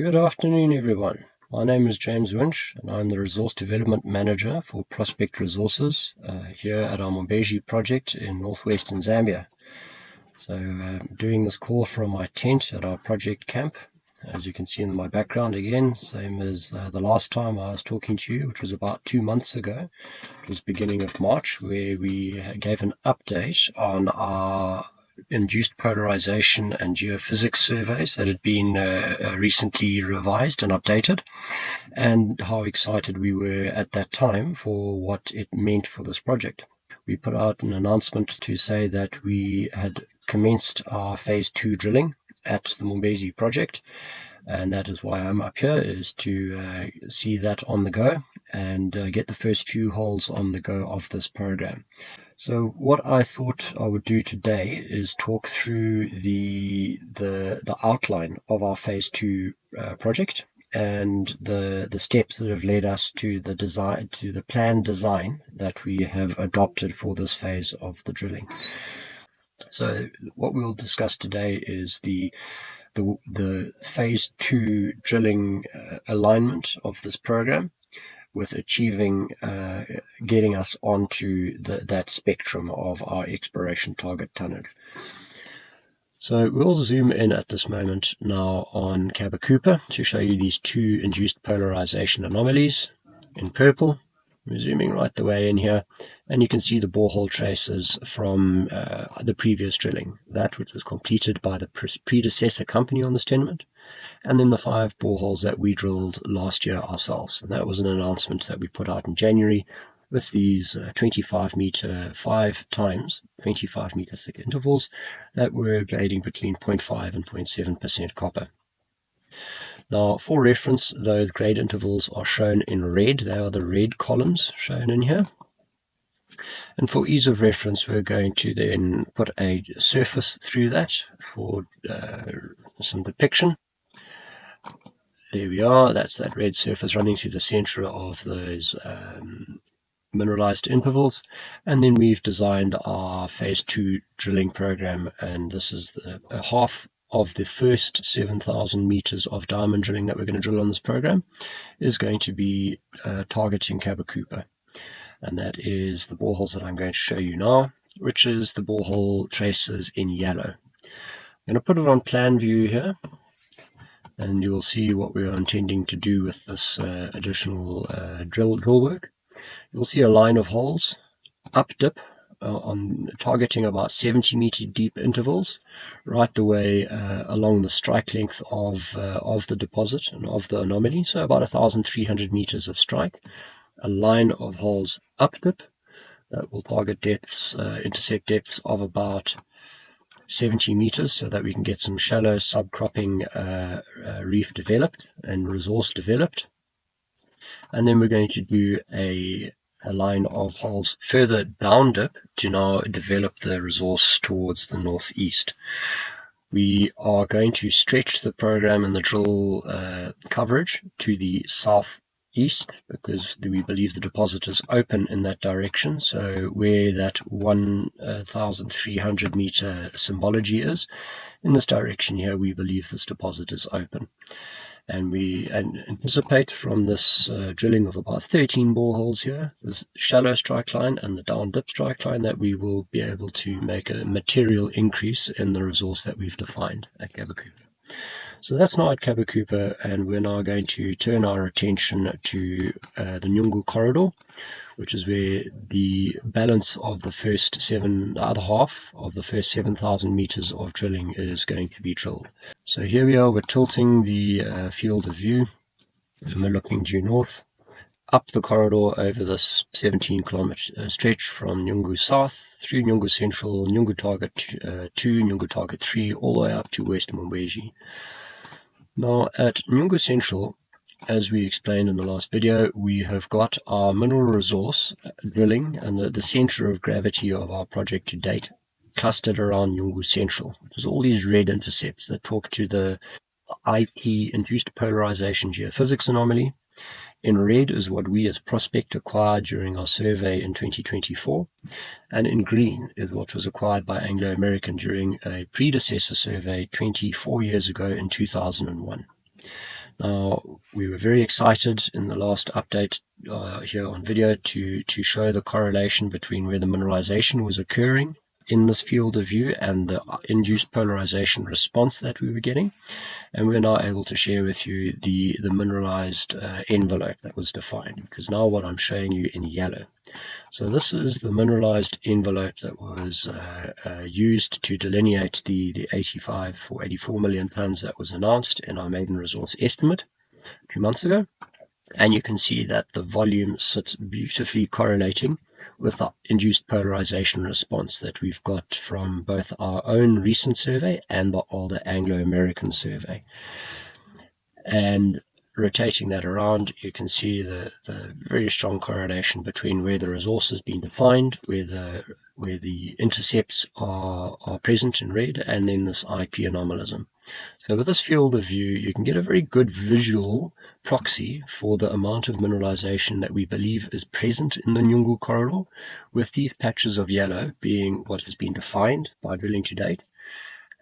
Good afternoon, everyone. My name is James Winch, and I'm the Resource Development Manager for Prospect Resources here at our Mumbezhi Project in northwestern Zambia. So doing this call from my tent at our project camp. As you can see in my background again, same as the last time I was talking to you, which was about 2 months ago. It was beginning of March, where we gave an update on our induced polarization and geophysics surveys that had been recently revised and updated, and how excited we were at that time for what it meant for this project. We put out an announcement to say that we had commenced our phase 2 drilling at the Mumbezhi Project, and that is why I'm up here, is to see that on the go and get the first few holes on the go of this program. So what I thought I would do today is talk through the outline of our phase 2 project and the steps that have led us to the planned design that we have adopted for this phase of the drilling. So what we'll discuss today is the phase 2 drilling alignment of this program, with achieving getting us onto that spectrum of our exploration target tonnage. So we'll zoom in at this moment now on Cabak Koopa to show you these two induced polarization anomalies in purple. We're zooming right the way in here, and you can see the borehole traces from the previous drilling, that which was completed by the predecessor company on this tenement, and then the 5 boreholes that we drilled last year ourselves. And that was an announcement that we put out in January with these 25 meter 5 times 25 meter thick intervals that were grading between 0.5 and 0.7% copper. Now, for reference, those grade intervals are shown in red. They are the red columns shown in here. And for ease of reference, we're going to then put a surface through that for some depiction. There we are. That's that red surface running through the center of those mineralized intervals. And then we've designed our phase 2 drilling program, and this is the half of the first 7,000 meters of diamond drilling that we're going to drill on this program is going to be targeting Cabak Koopa. And that is the boreholes that I'm going to show you now, which is the borehole traces in yellow. I'm going to put it on plan view here, and you will see what we are intending to do with this additional drill work. You'll see a line of holes up dip on targeting about 70 meter deep intervals right the way along the strike length of the deposit and of the anomaly, so about 1,300 meters of strike. A line of holes up dip that will target depths, intercept depths of about 70 meters, so that we can get some shallow subcropping reef developed and resource developed. And then we're going to do a line of holes further down dip to now develop the resource towards the northeast. We are going to stretch the program and the drill coverage to the southeast, because we believe the deposit is open in that direction. So where that 1,300 meter symbology is, in this direction here, we believe this deposit is open. And we anticipate from this drilling of about 13 boreholes here, this shallow strike line and the down dip strike line, that we will be able to make a material increase in the resource that we've defined at Cabak Koopa. So that's now at Cabak Koopa, and we're now going to turn our attention to the Nyungu corridor, which is where the balance of the other half of the first 7,000 meters of drilling is going to be drilled. So here we are, we're tilting the field of view, and we're looking due north, up the corridor over this 17 kilometer stretch from Nyungu South, through Nyungu Central, Nyungu Target 2, Nyungu Target 3, all the way up to West Mumbezhi. Now at Nyungu Central, as we explained in the last video, we have got our mineral resource drilling and the center of gravity of our project to date clustered around Nyungu Central. There's all these red intercepts that talk to the IP induced polarization geophysics anomaly. In red is what we as Prospect acquired during our survey in 2024, and in green is what was acquired by Anglo American during a predecessor survey 24 years ago in 2001. Now, we were very excited in the last update here on video to show the correlation between where the mineralization was occurring in this field of view and the induced polarization response that we were getting. And we're now able to share with you the mineralized envelope that was defined, which is now what I'm showing you in yellow. So this is the mineralized envelope that was used to delineate the 85 or 84 million tons that was announced in our maiden resource estimate 2 months ago. And you can see that the volume sits beautifully correlating with the induced polarization response that we've got from both our own recent survey and the older Anglo-American survey. And rotating that around, you can see the very strong correlation between where the resource has been defined, where the intercepts are present in red, and then this IP anomalism. So with this field of view, you can get a very good visual proxy for the amount of mineralization that we believe is present in the Nyungu corridor, with these patches of yellow being what has been defined by drilling to date.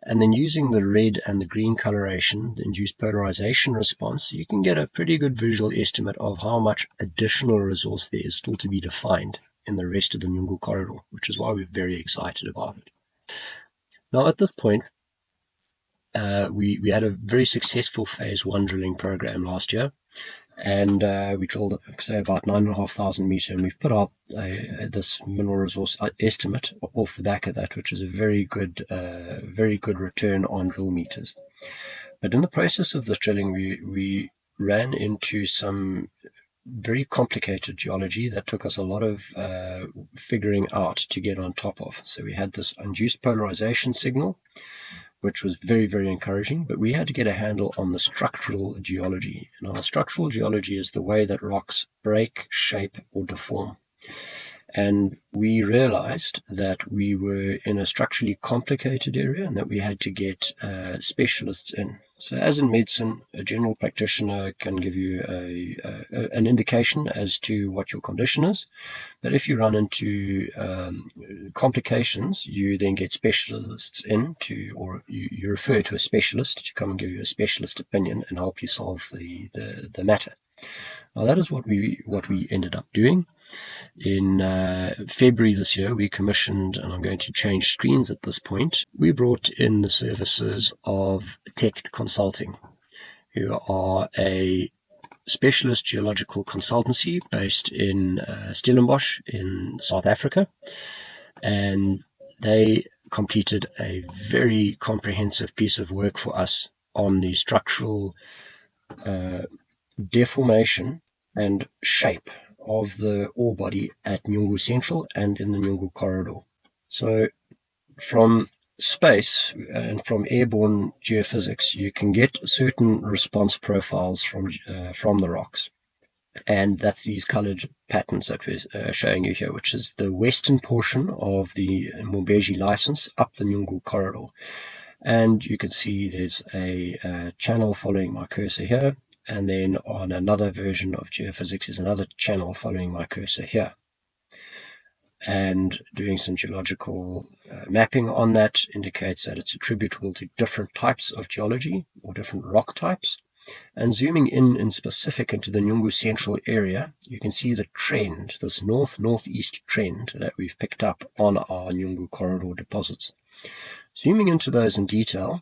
And then using the red and the green coloration, the induced polarization response, you can get a pretty good visual estimate of how much additional resource there is still to be defined in the rest of the Nyungu corridor, which is why we're very excited about it. Now, at this point, we had a very successful phase 1 drilling program last year, and we drilled, say, about 9,500 meters, and we've put out this mineral resource estimate off the back of that, which is a very good return on drill meters. But in the process of this drilling, we ran into some very complicated geology that took us a lot of figuring out to get on top of. So we had this induced polarization signal, which was very, very encouraging, but we had to get a handle on the structural geology. Now, structural geology is the way that rocks break, shape, or deform. And we realized that we were in a structurally complicated area and that we had to get specialists in. So as in medicine, a general practitioner can give you an indication as to what your condition is. But if you run into complications, you then get specialists in or you refer to a specialist to come and give you a specialist opinion and help you solve the matter. Now that is what we ended up doing. In February this year, we commissioned, and I'm going to change screens at this point, we brought in the services of Tech Consulting, who are a specialist geological consultancy based in Stellenbosch in South Africa. And they completed a very comprehensive piece of work for us on the structural deformation and shape of the ore body at Nyungu Central and in the Nyungu corridor. So from space and from airborne geophysics, you can get certain response profiles from the rocks. And that's these colored patterns that we're showing you here, which is the western portion of the Mumbezhi license up the Nyungu corridor. And you can see there's a channel following my cursor here. And then on another version of geophysics is another channel following my cursor here. And doing some geological mapping on that indicates that it's attributable to different types of geology or different rock types. And zooming in specific into the Nyungu Central area, you can see the trend, this north-northeast trend that we've picked up on our Nyungu corridor deposits. Zooming into those in detail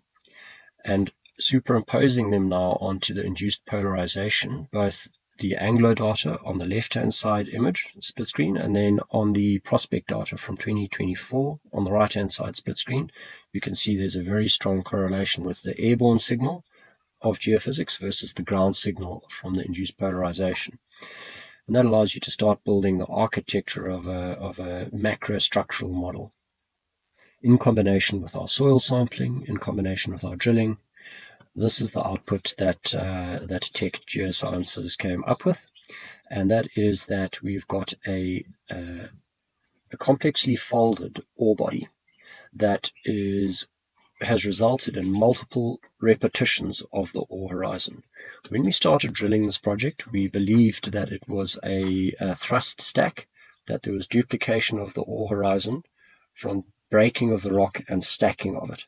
and superimposing them now onto the induced polarization, both the Anglo data on the left-hand side image, split screen, and then on the prospect data from 2024 on the right-hand side split screen, you can see there's a very strong correlation with the airborne signal of geophysics versus the ground signal from the induced polarization. And that allows you to start building the architecture of a macro structural model in combination with our soil sampling, in combination with our drilling. This is the output that Tech Geosciences came up with, and that is that we've got a complexly folded ore body that has resulted in multiple repetitions of the ore horizon. When we started drilling this project, we believed that it was a thrust stack, that there was duplication of the ore horizon from breaking of the rock and stacking of it.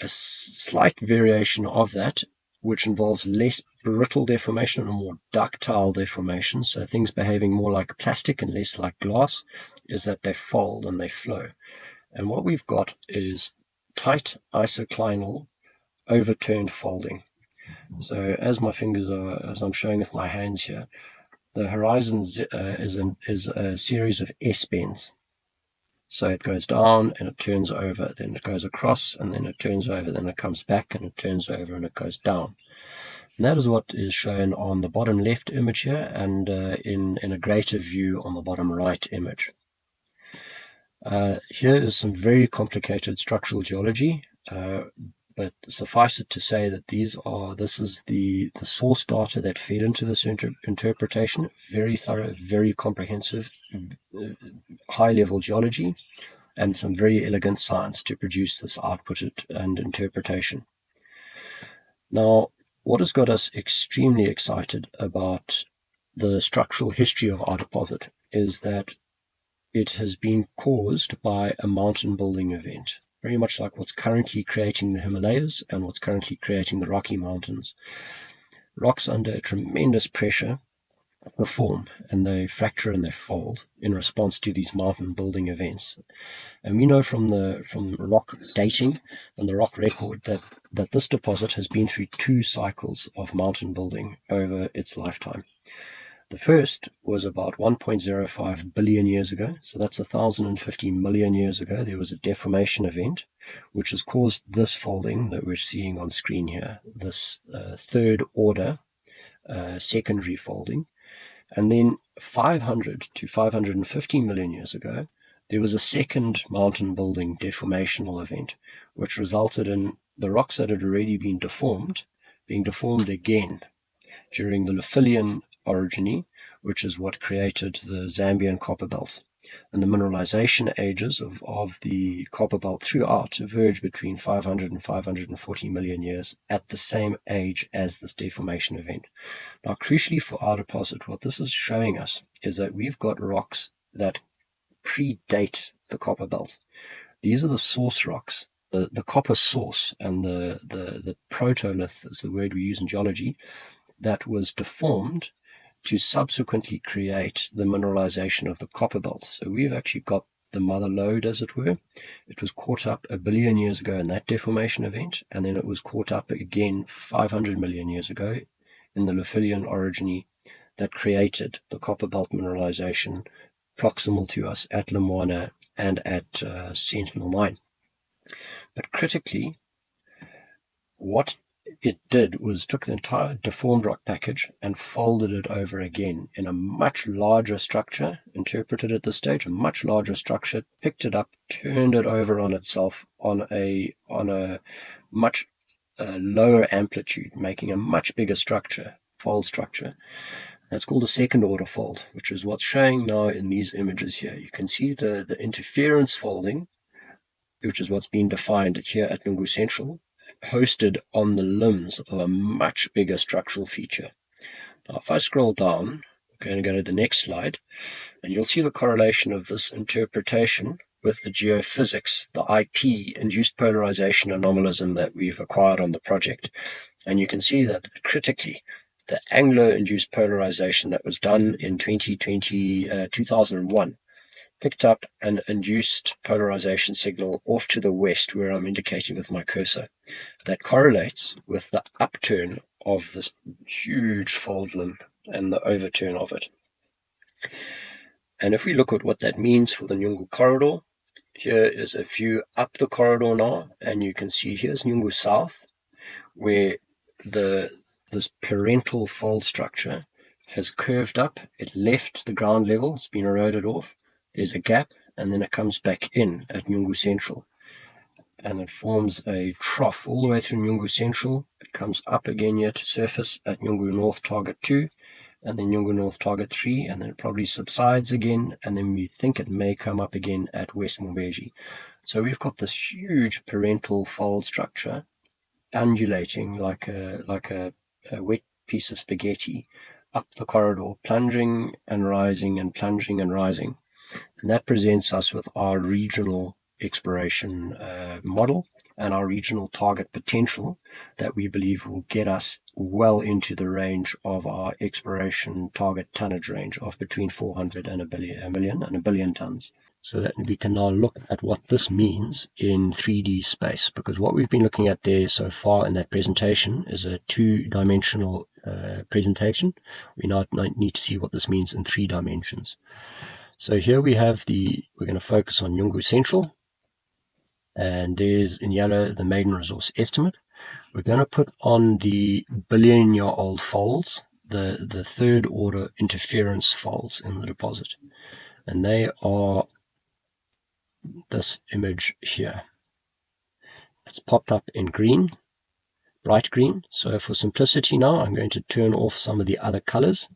A slight variation of that which involves less brittle deformation and more ductile deformation, so things behaving more like plastic and less like glass, is that they fold and they flow. And what we've got is tight isoclinal overturned folding. So as I'm showing with my hands here, the horizon is a series of S-bends. So it goes down and it turns over, then it goes across, and then it turns over, then it comes back and it turns over and it goes down. And that is what is shown on the bottom left image here, and in a greater view on the bottom right image. Here is some very complicated structural geology, but suffice it to say that this is the source data that fed into this interpretation. Very thorough, very comprehensive, high-level geology, and some very elegant science to produce this output and interpretation. Now, what has got us extremely excited about the structural history of our deposit is that it has been caused by a mountain building event, very much like what's currently creating the Himalayas and what's currently creating the Rocky Mountains. Rocks under tremendous pressure perform, and they fracture and they fold in response to these mountain building events. And we know from rock dating and the rock record that this deposit has been through 2 cycles of mountain building over its lifetime. The first was about 1.05 billion years ago, so that's 1,050 million years ago. There was a deformation event which has caused this folding that we're seeing on screen here, this third order secondary folding. And then 500 to 550 million years ago, there was a second mountain building deformational event, which resulted in the rocks that had already been deformed being deformed again during the Lufilian orogeny, which is what created the Zambian copper belt. And the mineralization ages of the copper belt throughout diverge between 500 and 540 million years at the same age as this deformation event. Now, crucially for our deposit, what this is showing us is that we've got rocks that predate the copper belt. These are the source rocks, the copper source, and the protolith is the word we use in geology, that was deformed to subsequently create the mineralization of the copper belt. So we've actually got the mother lode, as it were. It was caught up 1 billion years ago in that deformation event, and then it was caught up again 500 million years ago in the Lufilian orogeny that created the copper belt mineralization proximal to us at Lumwana and at Sentinel Mine. But critically, what it did was took the entire deformed rock package and folded it over again in a much larger structure, interpreted at this stage, a much larger structure, picked it up, turned it over on itself on a much lower amplitude, making a much bigger structure, fold structure. That's called a second order fold, which is what's showing now in these images here. You can see the interference folding, which is what's been defined here at Nyungu Central, hosted on the limbs of a much bigger structural feature. Now, if I scroll down, I'm going to go to the next slide, and you'll see the correlation of this interpretation with the geophysics, the IP, induced polarization anomalism that we've acquired on the project. And you can see that critically, the Anglo-induced polarization that was done in 2001 picked up an induced polarization signal off to the west, where I'm indicating with my cursor, that correlates with the upturn of this huge fold limb and the overturn of it. And if we look at what that means for the Nyungu corridor, here is a view up the corridor now, and you can see here's Nyungu South, where this parental fold structure has curved up. It left the ground level, it's been eroded off. There's a gap, and then it comes back in at Nyungu Central. And it forms a trough all the way through Nyungu Central. It comes up again here to surface at Nyungu North Target 2, and then Nyungu North Target 3, and then it probably subsides again, and then we think it may come up again at West Mumbezhi. So we've got this huge parental fold structure undulating like a wet piece of spaghetti up the corridor, plunging and rising and plunging and rising. And that presents us with our regional exploration model, and our regional target potential that we believe will get us well into the range of our exploration target tonnage range of between 400 and a million and a billion tons. So that we can now look at what this means in 3D space, because what we've been looking at there so far in that presentation is a two-dimensional presentation. We now need to see what this means in 3 dimensions. So here we have we're going to focus on Nyungu Central, and there's in yellow the maiden resource estimate. We're going to put on the billion-year-old folds, the third order interference folds in the deposit, and they are this image here. It's popped up in green, bright green. So for simplicity now, I'm going to turn off some of the other colors.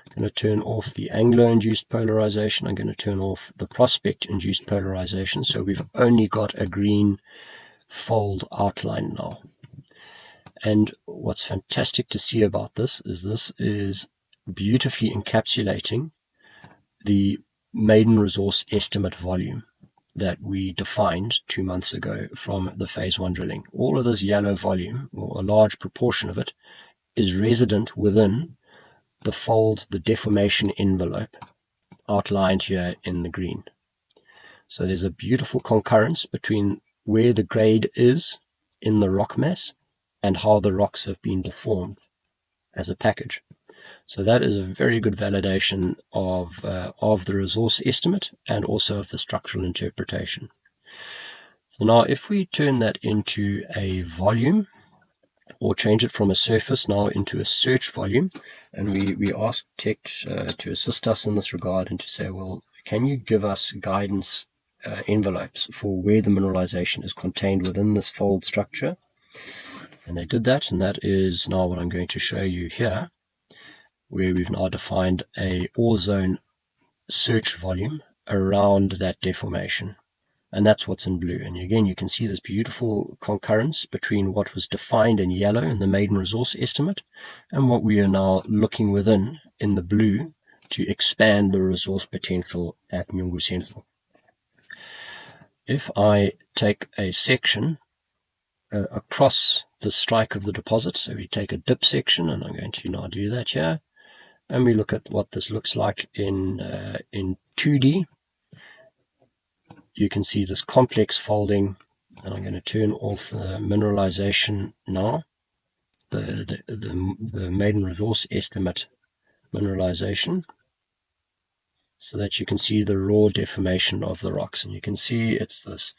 I'm going to turn off the Anglo-induced polarization. I'm going to turn off the prospect-induced polarization. So we've only got a green fold outline now. And what's fantastic to see about this is beautifully encapsulating the maiden resource estimate volume that we defined 2 months ago from the phase 1 drilling. All of this yellow volume, or a large proportion of it, is resident within the fold, the deformation envelope, outlined here in the green. So there's a beautiful concurrence between where the grade is in the rock mass and how the rocks have been deformed as a package. So that is a very good validation of the resource estimate and also of the structural interpretation. So now if we turn that into a volume, or change it from a surface now into a search volume, and we ask tech to assist us in this regard and to say, well, can you give us guidance envelopes for where the mineralization is contained within this fold structure? And they did that, and that is now what I'm going to show you here, where we've now defined a ore zone search volume around that deformation. And that's what's in blue. And again, you can see this beautiful concurrence between what was defined in yellow in the maiden resource estimate and what we are now looking within in the blue to expand the resource potential at Nyungu Central. If I take a section across the strike of the deposit, so we take a dip section, and I'm going to now do that here, and we look at what this looks like in 2D, you can see this complex folding, and I'm going to turn off the mineralization now, the maiden resource estimate mineralization, so that you can see the raw deformation of the rocks. And you can see it's this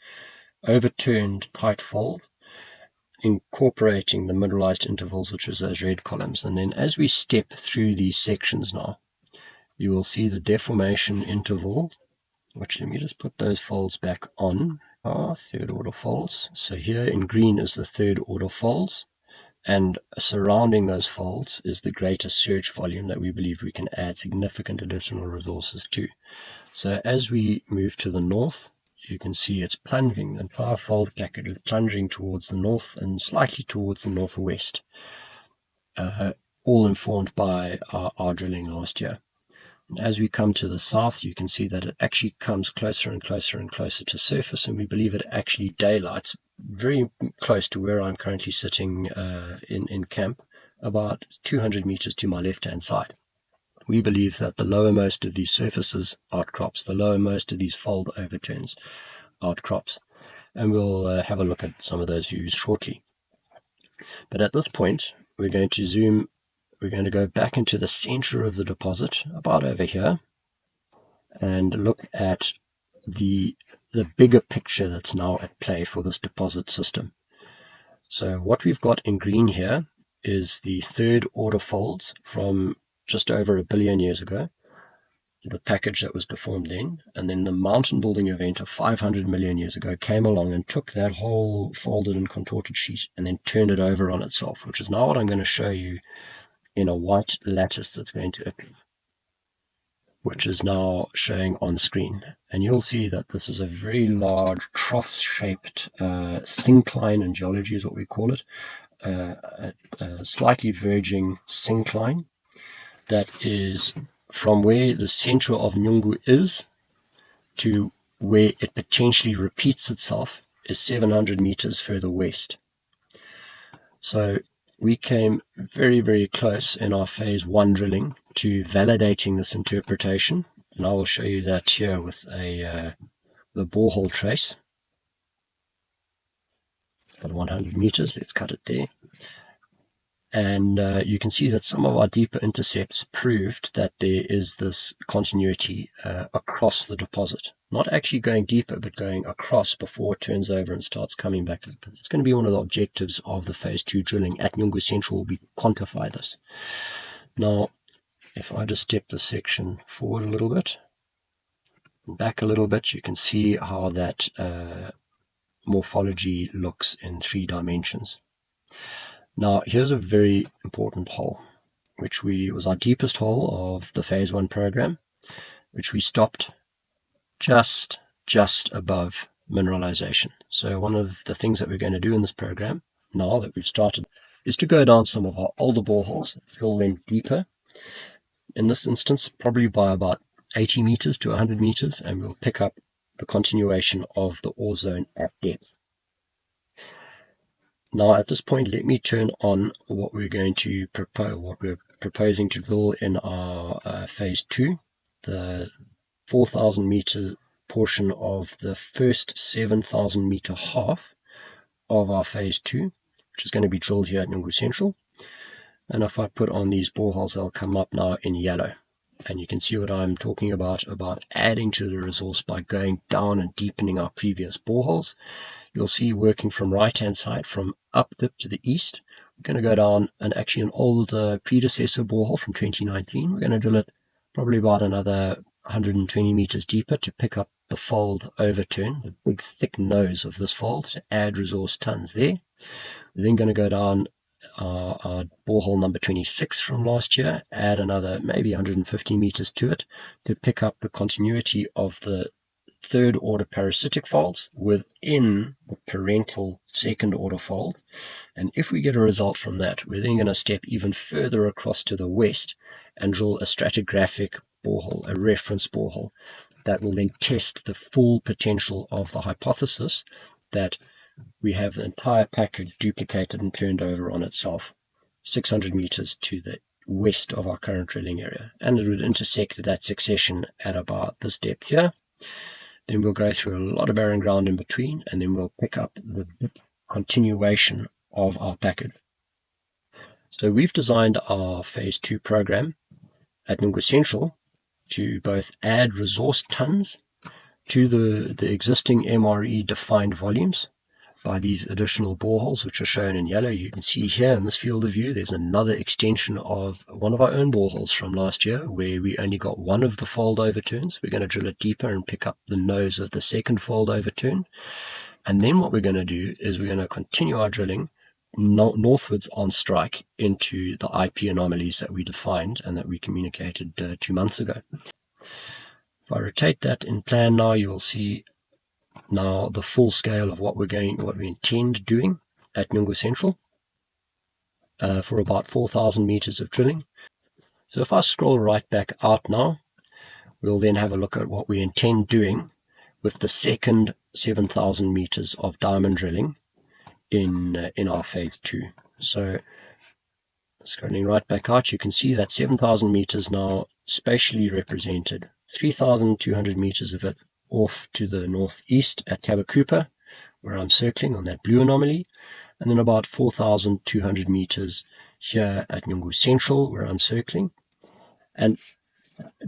overturned tight fold incorporating the mineralized intervals, which is those red columns. And then as we step through these sections now, you will see the deformation interval, which, let me just put those folds back on, are third order folds. So here in green is the third order folds, and surrounding those folds is the greater search volume that we believe we can add significant additional resources to. So as we move to the north, you can see it's plunging, the entire fold package is plunging towards the north and slightly towards the northwest, all informed by our drilling last year. And as we come to the south, you can see that it actually comes closer and closer and closer to surface, and we believe it actually daylights very close to where I'm currently sitting in camp, about 200 meters to my left-hand side. We believe that the lowermost of these surfaces outcrops, the lowermost of these fold overturns outcrops, and we'll have a look at some of those views shortly. But at this point, we're going to zoom, we're going to go back into the center of the deposit, about over here, and look at the bigger picture that's now at play for this deposit system. So what we've got in green here is the third order folds from just over 1 billion years ago, the package that was deformed then, and then the mountain building event of 500 million years ago came along and took that whole folded and contorted sheet and then turned it over on itself, which is now what I'm going to show you in a white lattice that's going to appear, which is now showing on screen. And you'll see that this is a very large trough-shaped syncline in geology is what we call it, a slightly verging syncline that is from where the center of Nyungu is to where it potentially repeats itself is 700 meters further west. So we came very, very close in our phase 1 drilling to validating this interpretation, and I will show you that here with the borehole trace. Got 100 meters, let's cut it there. And you can see that some of our deeper intercepts proved that there is this continuity across the deposit. Not actually going deeper, but going across before it turns over and starts coming back up. It's going to be one of the objectives of the phase 2 drilling at Nyungu Central, will be quantify this. Now, if I just step this section forward a little bit, and back a little bit, you can see how that morphology looks in 3 dimensions. Now, here's a very important hole, which was our deepest hole of the phase 1 program, which we stopped just above mineralization. So one of the things that we're going to do in this program, now that we've started, is to go down some of our older boreholes, fill them deeper. In this instance, probably by about 80 meters to 100 meters, and we'll pick up the continuation of the ore zone at depth. Now, at this point, let me turn on what we're going to propose, what we're proposing to drill in our phase 2, the 4,000 meter portion of the first 7,000 meter half of our phase 2, which is going to be drilled here at Nyungu Central. And if I put on these boreholes, they'll come up now in yellow. And you can see what I'm talking about adding to the resource by going down and deepening our previous boreholes. You'll see working from right-hand side, from up dip to the east. We're going to go down, and actually an older predecessor borehole from 2019. We're going to drill it probably about another 120 meters deeper to pick up the fold overturn, the big thick nose of this fold, to add resource tons there. We're then going to go down our borehole number 26 from last year, add another maybe 150 meters to it to pick up the continuity of the third order parasitic faults within the parental second order fault. And if we get a result from that, we're then going to step even further across to the west and drill a stratigraphic borehole, a reference borehole, that will then test the full potential of the hypothesis that we have the entire package duplicated and turned over on itself, 600 meters to the west of our current drilling area. And it would intersect that succession at about this depth here. Then we'll go through a lot of barren ground in between, and then we'll pick up the continuation of our package. So we've designed our phase 2 program at Nyungu Central to both add resource tons to the existing MRE defined volumes by these additional boreholes, which are shown in yellow. You can see here in this field of view, there's another extension of one of our own boreholes from last year, where we only got one of the fold overturns. We're going to drill it deeper and pick up the nose of the second fold overturn. And then what we're going to do is we're going to continue our drilling northwards on strike into the IP anomalies that we defined and that we communicated 2 months ago. If I rotate that in plan now, you will see now the full scale of what we intend doing at Nyungu Central for about 4,000 meters of drilling. So if I scroll right back out now, we'll then have a look at what we intend doing with the second 7,000 meters of diamond drilling in our phase 2. So scrolling right back out, you can see that 7,000 meters now spatially represented, 3,200 meters of it off to the northeast at Cabak Koopa, where I'm circling on that blue anomaly, and then about 4,200 meters here at Nyungu Central, where I'm circling. And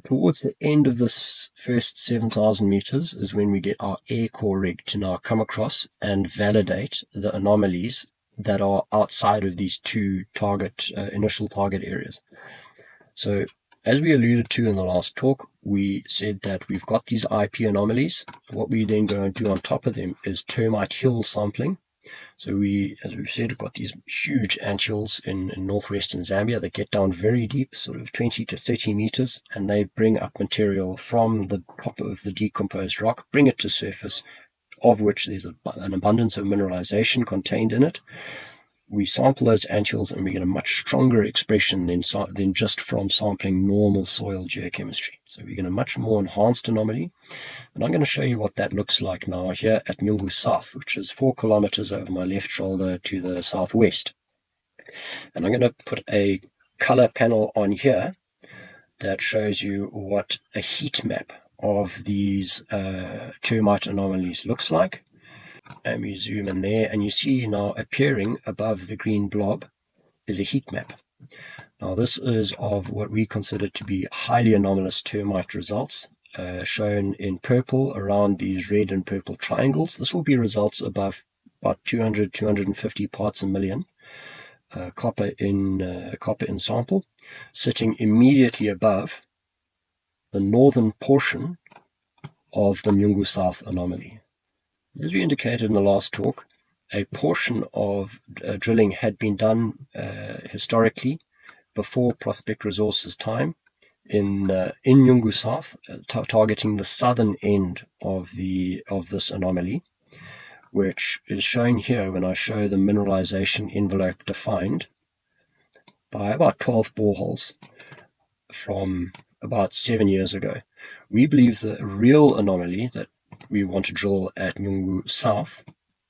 towards the end of this first 7,000 meters is when we get our air core rig to now come across and validate the anomalies that are outside of these two initial target areas. So as we alluded to in the last talk, we said that we've got these IP anomalies. What we then go and do on top of them is termite hill sampling. So we, as we've said, have got these huge anthills in northwestern Zambia that get down very deep, sort of 20 to 30 meters, and they bring up material from the top of the decomposed rock, bring it to surface, of which there's an abundance of mineralization contained in it. we sample those anthills and we get a much stronger expression than just from sampling normal soil geochemistry. So we get a much more enhanced anomaly. And I'm going to show you what that looks like now here at Nyungu South, which is 4 kilometers over my left shoulder to the southwest. And I'm going to put a color panel on here that shows you what a heat map of these termite anomalies looks like. And we zoom in there, and you see now appearing above the green blob is a heat map. Now this is of what we consider to be highly anomalous termite results, shown in purple around these red and purple triangles. This will be results above about 200, 250 parts a million copper in sample, sitting immediately above the northern portion of the Nyungu South anomaly. As we indicated in the last talk, a portion of drilling had been done historically before Prospect Resources time in Nyungu South, targeting the southern end of this anomaly, which is shown here when I show the mineralization envelope defined by about 12 boreholes from about 7 years ago. We believe the real anomaly that we want to drill at Nyungu South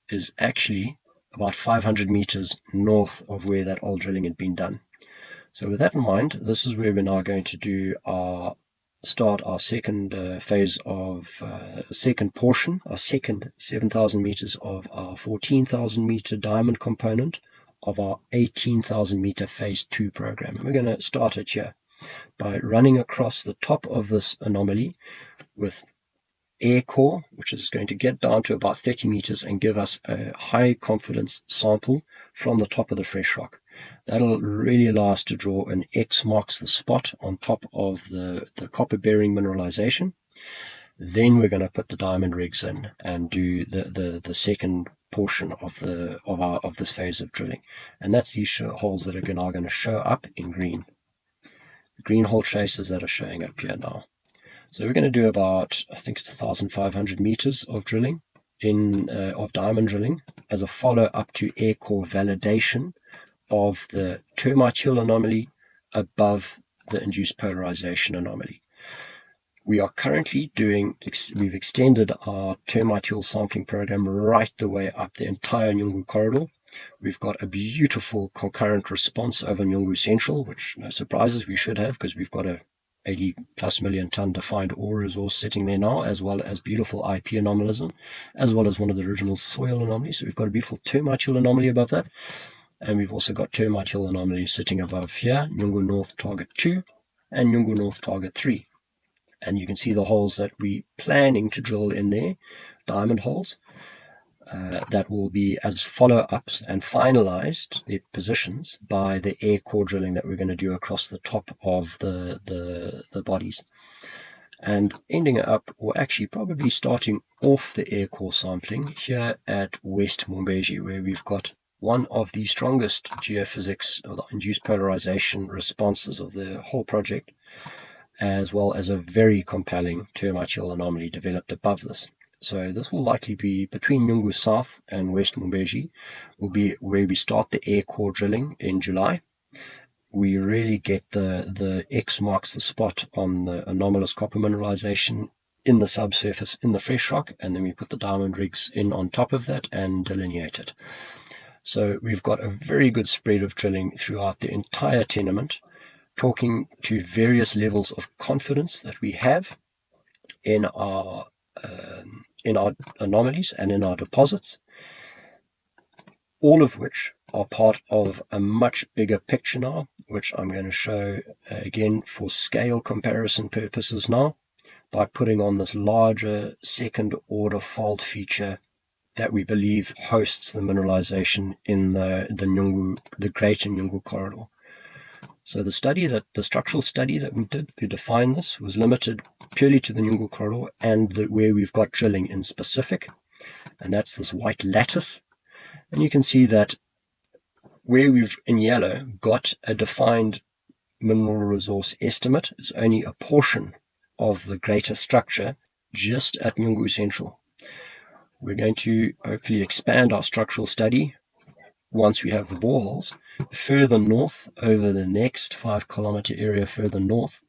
is actually about 500 meters north of where that old drilling had been done. So with that in mind, this is where we're now going to start our second phase of second portion, our second 7,000 meters of our 14,000 meter diamond component of our 18,000 meter phase 2 program. And we're going to start it here by running across the top of this anomaly with air core, which is going to get down to about 30 meters and give us a high confidence sample from the top of the fresh rock. That'll really allow us to draw an X marks the spot on top of the copper bearing mineralization. Then we're going to put the diamond rigs in and do the second portion of this phase of drilling. And that's these holes that are now going to show up in green. The green hole traces that are showing up here now. So we're going to do about, I think it's 1,500 meters of drilling, of diamond drilling, as a follow-up to air core validation of the termite hill anomaly above the induced polarization anomaly. We are currently we've extended our termite hill sampling program right the way up the entire Nyungu corridor. We've got a beautiful concurrent response over Nyungu Central, which no surprises we should have, because we've got a 80 plus million ton defined ore resource sitting there now, as well as beautiful IP anomalism, as well as one of the original soil anomalies. So we've got a beautiful termite hill anomaly above that. And we've also got termite hill anomalies sitting above here, Nyungu North Target 2 and Nyungu North Target 3. And you can see the holes that we're planning to drill in there, diamond holes, that will be as follow-ups and finalized their positions by the air core drilling that we're going to do across the top of the bodies. And ending up, or actually probably starting off the air core sampling here at West Mumbezhi, where we've got one of the strongest geophysics or the induced polarization responses of the whole project, as well as a very compelling termite hill anomaly developed above this. So this will likely be between Nyungu South and West Mumbezhi, will be where we start the air core drilling in July. We really get the X marks the spot on the anomalous copper mineralization in the subsurface, in the fresh rock, and then we put the diamond rigs in on top of that and delineate it. So we've got a very good spread of drilling throughout the entire tenement, talking to various levels of confidence that we have in our anomalies and in our deposits, all of which are part of a much bigger picture now, which I'm going to show again for scale comparison purposes now, by putting on this larger second order fault feature that we believe hosts the mineralization in the greater Nyungu corridor. So the structural study that we did to define this was limited purely to the Nyungu corridor and where we've got drilling in specific, and that's this white lattice. And you can see that where we've in yellow got a defined mineral resource estimate is only a portion of the greater structure just at Nyungu Central. We're going to hopefully expand our structural study once we have the boreholes, further north over the next 5-kilometer area further north,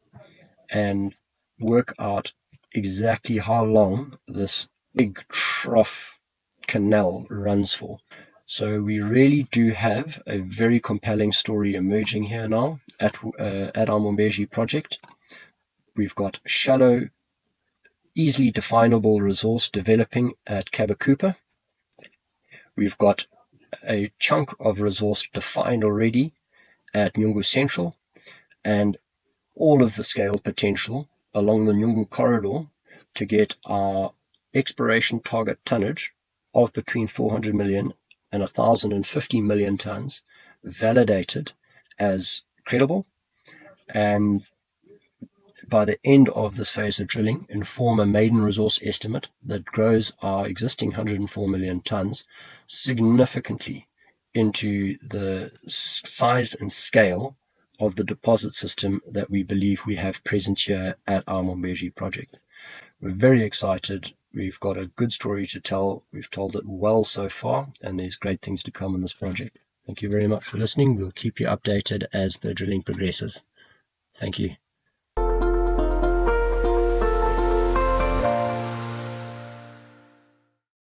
and work out exactly how long this big trough canal runs for. So we really do have a very compelling story emerging here now at our Mumbezhi project. We've got shallow, easily definable resource developing at Cabak Koopa. We've got a chunk of resource defined already at Nyungu Central, and all of the scale potential along the Nyungu corridor to get our exploration target tonnage of between 400 million and 1,050 million tons validated as credible, and by the end of this phase of drilling inform a maiden resource estimate that grows our existing 104 million tons significantly into the size and scale of the deposit system that we believe we have present here at our Mumbezhi project. We're very excited. We've got a good story to tell. We've told it well so far, and there's great things to come in this project. Thank you very much for listening. We'll keep you updated as the drilling progresses. Thank you.